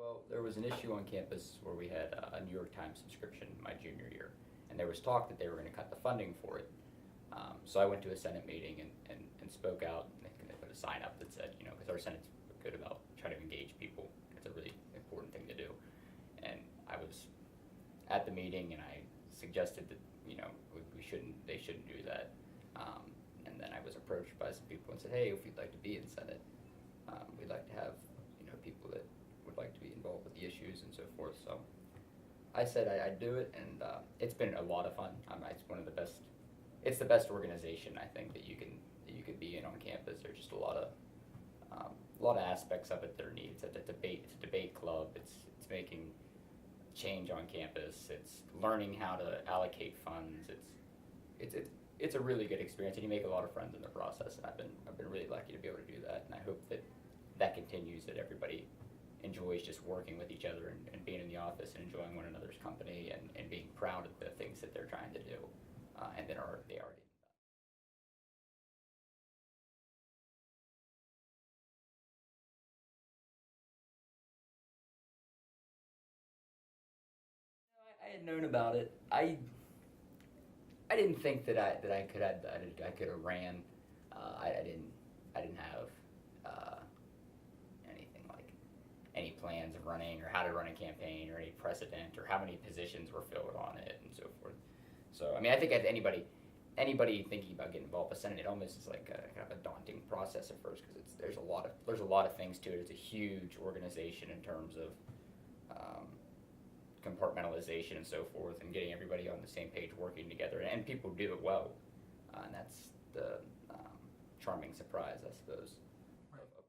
Well, there was an issue on campus where we had a New York Times subscription my junior year, and there was talk that they were going to cut the funding for it. So I went to a Senate meeting and spoke out, and they put a sign up that said, because our Senate's good about trying to engage people. It's a really important thing to do. And I was at the meeting, and I suggested that, they shouldn't do that. And then I was approached by some people and said, hey, if you'd like to be in Senate, we'd like to have, people that would like to be involved with the issues and so forth. So I said I'd do it, and it's been a lot of fun. It's one of the best. It's the best organization I think that you could be in on campus. There's just a lot of aspects of it that are neat. It's a debate club. It's making change on campus. It's learning how to allocate funds. It's a really good experience, and you make a lot of friends in the process. And I've been really lucky to be able to do that, and I hope that continues, that everybody enjoys just working with each other and being in the office and enjoying one another's company and being proud of the things that they're trying to do, and that they already. I had known about it. I didn't think that I could have ran. I didn't have anything like any plans of running or how to run a campaign or any precedent or how many positions were filled on it and so forth. So I think anybody thinking about getting involved with Senate, it almost is like kind of a daunting process at first because there's a lot of things to it. It's a huge organization in terms of compartmentalization and so forth, and getting everybody on the same page working together, and people do it well, and that's the charming surprise, I suppose. Right. Of work.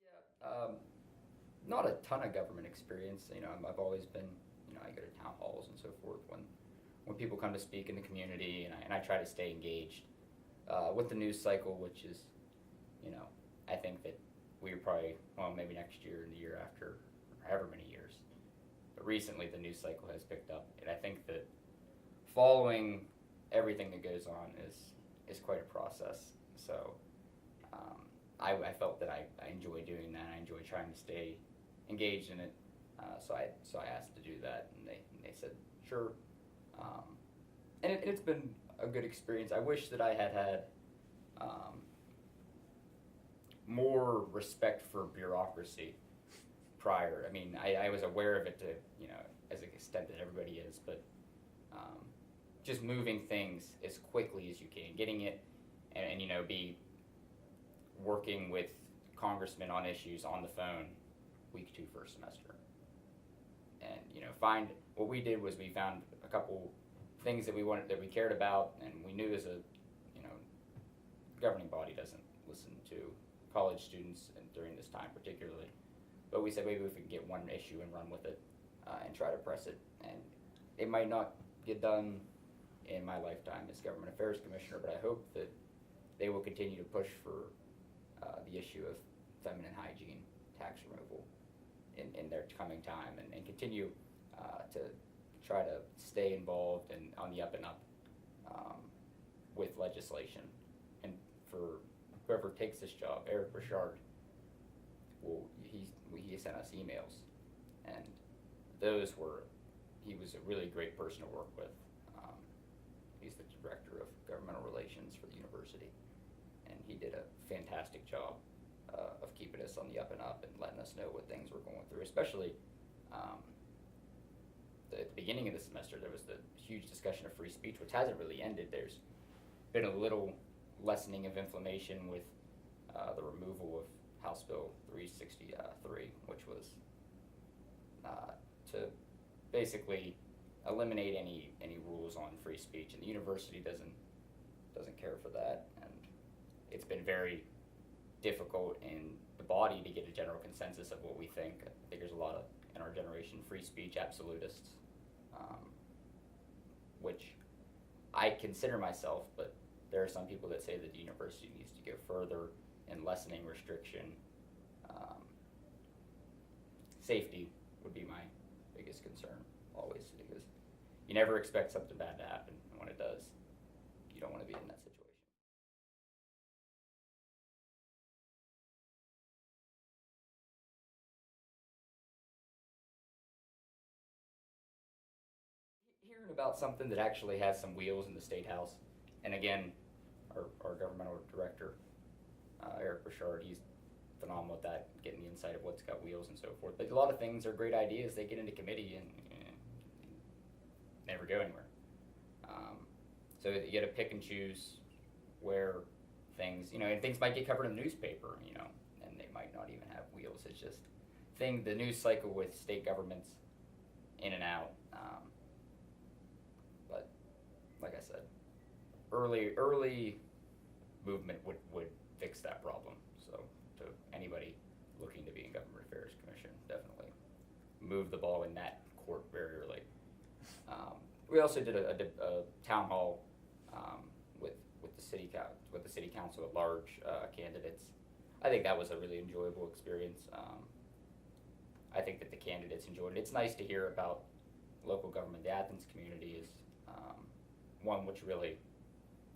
Yeah, not a ton of government experience. I've always been, I go to town halls and so forth when people come to speak in the community, and I try to stay engaged with the news cycle, which is, I think that we're probably, well, maybe next year and the year after, or however many years. But recently, the news cycle has picked up, and I think that following everything that goes on is quite a process. So I felt that I enjoy doing that. I enjoy trying to stay engaged in it. So I asked to do that, and they said sure. And it's been a good experience. I wish that I had more respect for bureaucracy prior. I was aware of it to, as an extent that everybody is, but just moving things as quickly as you can, getting it, and be working with congressmen on issues on the phone week 2 first semester. And find what we did was we found a couple things that we cared about, and we knew as a governing body doesn't listen to college students and during this time particularly, but we said maybe if we could get one issue and run with it, and try to press it. And it might not get done in my lifetime as Government Affairs Commissioner, but I hope that they will continue to push for the issue of feminine hygiene tax removal in their coming time, and continue to try to stay involved and on the up and up with legislation. And for whoever takes this job, Eric Richard, he sent us emails, and he was a really great person to work with. He's the director of governmental relations for the university, and he did a fantastic job of keeping us on the up and up and letting us know what things were going through. Especially at the beginning of the semester, there was the huge discussion of free speech, which hasn't really ended. There's been a little lessening of inflammation with the removal of House Bill 363, which was to basically eliminate any rules on free speech, and the university doesn't care for that, and it's been very difficult in the body to get a general consensus of what we think. I think there's a lot of, in our generation, free speech absolutists, which I consider myself, but there are some people that say that the university needs to go further in lessening restriction. Safety would be my biggest concern always, because you never expect something bad to happen, and when it does, you don't want to be in that situation. Hearing about something that actually has some wheels in the State House, and again, our governmental director, Eric Bouchard, he's phenomenal at that, getting the insight of what's got wheels and so forth. But a lot of things are great ideas. They get into committee and never go anywhere. So you got to pick and choose where things, and things might get covered in the newspaper, and they might not even have wheels. It's just the news cycle with state governments in and out. But like I said, early movement would fix that problem. So to anybody looking to be in Government Affairs Commission, definitely move the ball in that court very early. We also did a town hall with the city council at large candidates. I think that was a really enjoyable experience. I think that the candidates enjoyed it. It's nice to hear about local government. The Athens community is one which really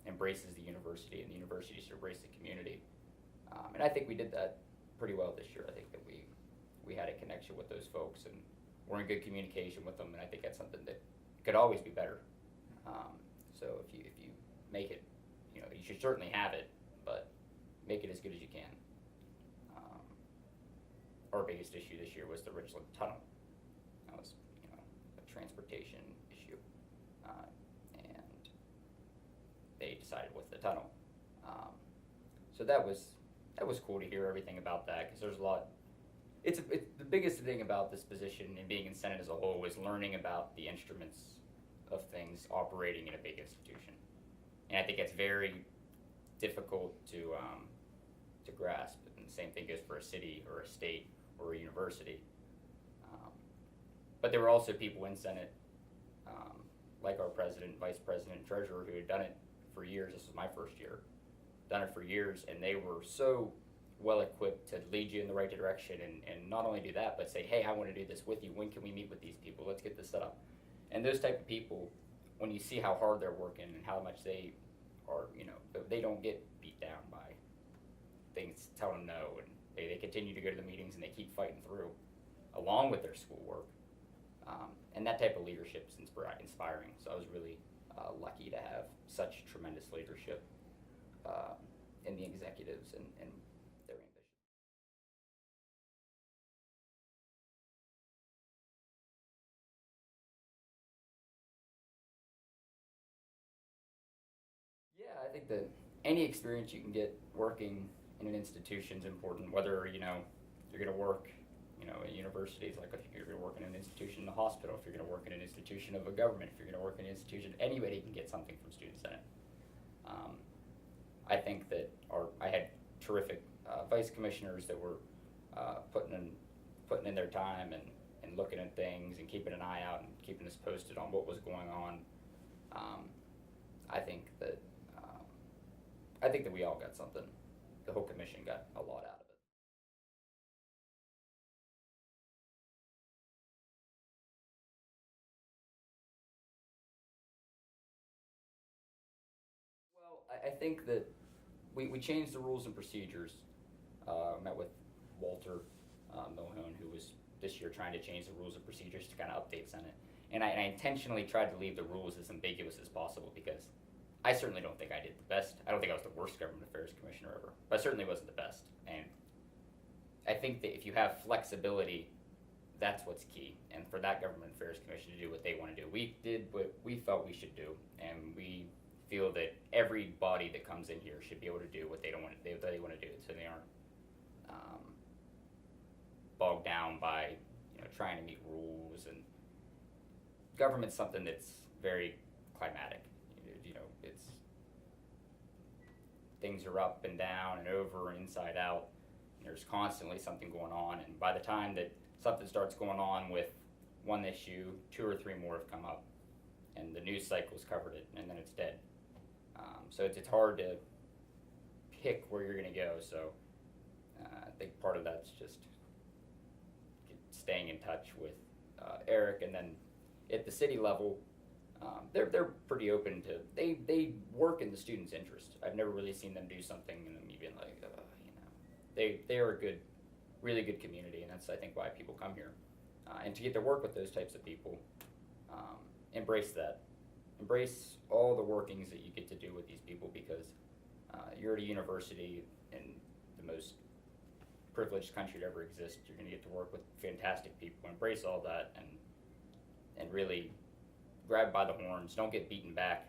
embraces the university, and the university should embrace the community. And I think we did that pretty well this year. I think that we had a connection with those folks, and we're in good communication with them, and I think that's something that could always be better. So if you make it, you should certainly have it, but make it as good as you can. Our biggest issue this year was the Richland Tunnel. That was, a transportation issue, and they decided with the tunnel. So that was cool to hear everything about that, because there's a lot. It's the biggest thing about this position and being in Senate as a whole was learning about the instruments of things operating in a big institution, and I think it's very difficult to grasp. And the same thing goes for a city or a state or a university. But there were also people in Senate, like our president, vice president, treasurer, who had done it for years. This was my first year. Done it for years, and they were so well equipped to lead you in the right direction, and not only do that, but say, hey, I want to do this with you. When can we meet with these people? Let's get this set up. And those type of people, when you see how hard they're working and how much they are, they don't get beat down by things telling them no, and they continue to go to the meetings and they keep fighting through, along with their schoolwork. And that type of leadership is inspiring. So I was really lucky to have such tremendous leadership in the executives and their ambition. Yeah, I think that any experience you can get working in an institution is important, whether, you're going to work, at universities, like if you're going to work in an institution in the hospital, if you're going to work in an institution of a government, if you're going to work in an institution, anybody can get something from Student Senate. I think that I had terrific vice commissioners that were putting in their time and looking at things and keeping an eye out and keeping us posted on what was going on. I think that we all got something. The whole commission got a lot out of it. Well, I think that we changed the rules and procedures. Met with Walter Mamone, who was this year trying to change the rules and procedures to kind of update Senate. And I intentionally tried to leave the rules as ambiguous as possible, because I certainly don't think I did the best. I don't think I was the worst government affairs commissioner ever, but I certainly wasn't the best. And I think that if you have flexibility, that's what's key. And for that government affairs commission to do what they want to do, we did what we felt we should do, and we feel that every body that comes in here should be able to do what they want to do, so they aren't bogged down by trying to meet rules. And government's something that's very climatic. It's things are up and down and over and inside out. And there's constantly something going on, and by the time that something starts going on with one issue, 2 or 3 more have come up, and the news cycle's covered it, and then it's dead. So it's hard to pick where you're going to go. So I think part of that's just staying in touch with Eric, and then at the city level, They're pretty open to, they work in the student's interest. I've never really seen them do something and me being like, they are a good, really good community, and that's I think why people come here. And to get to work with those types of people, embrace that. Embrace all the workings that you get to do with these people, because you're at a university in the most privileged country to ever exist. You're going to get to work with fantastic people. Embrace all that, and really grab by the horns. Don't get beaten back,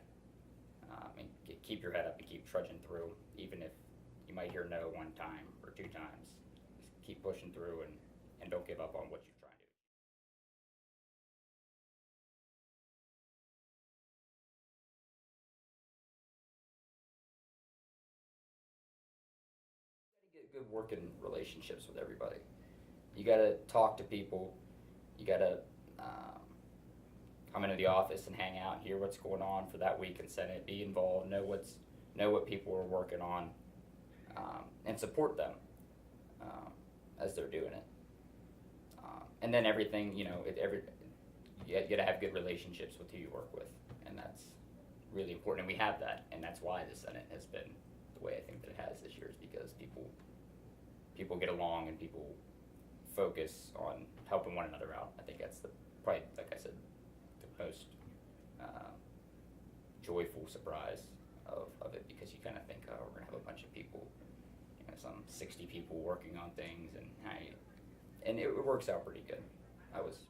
and keep your head up and keep trudging through, even if you might hear no one time or two times. Just keep pushing through, and don't give up on what you're trying to do. You gotta get good working relationships with everybody. You gotta talk to people. You gotta come into the office and hang out and hear what's going on for that week in Senate. Be involved. Know what people are working on, and support them as they're doing it. And then everything, you gotta have good relationships with who you work with, and that's really important. And we have that, and that's why the Senate has been the way I think that it has this year, is because people get along and people focus on helping one another out. I think that's probably, like I said, the most joyful surprise of it, because you kind of think, oh, we're gonna have a bunch of people, some 60 people working on things, and it works out pretty good. I was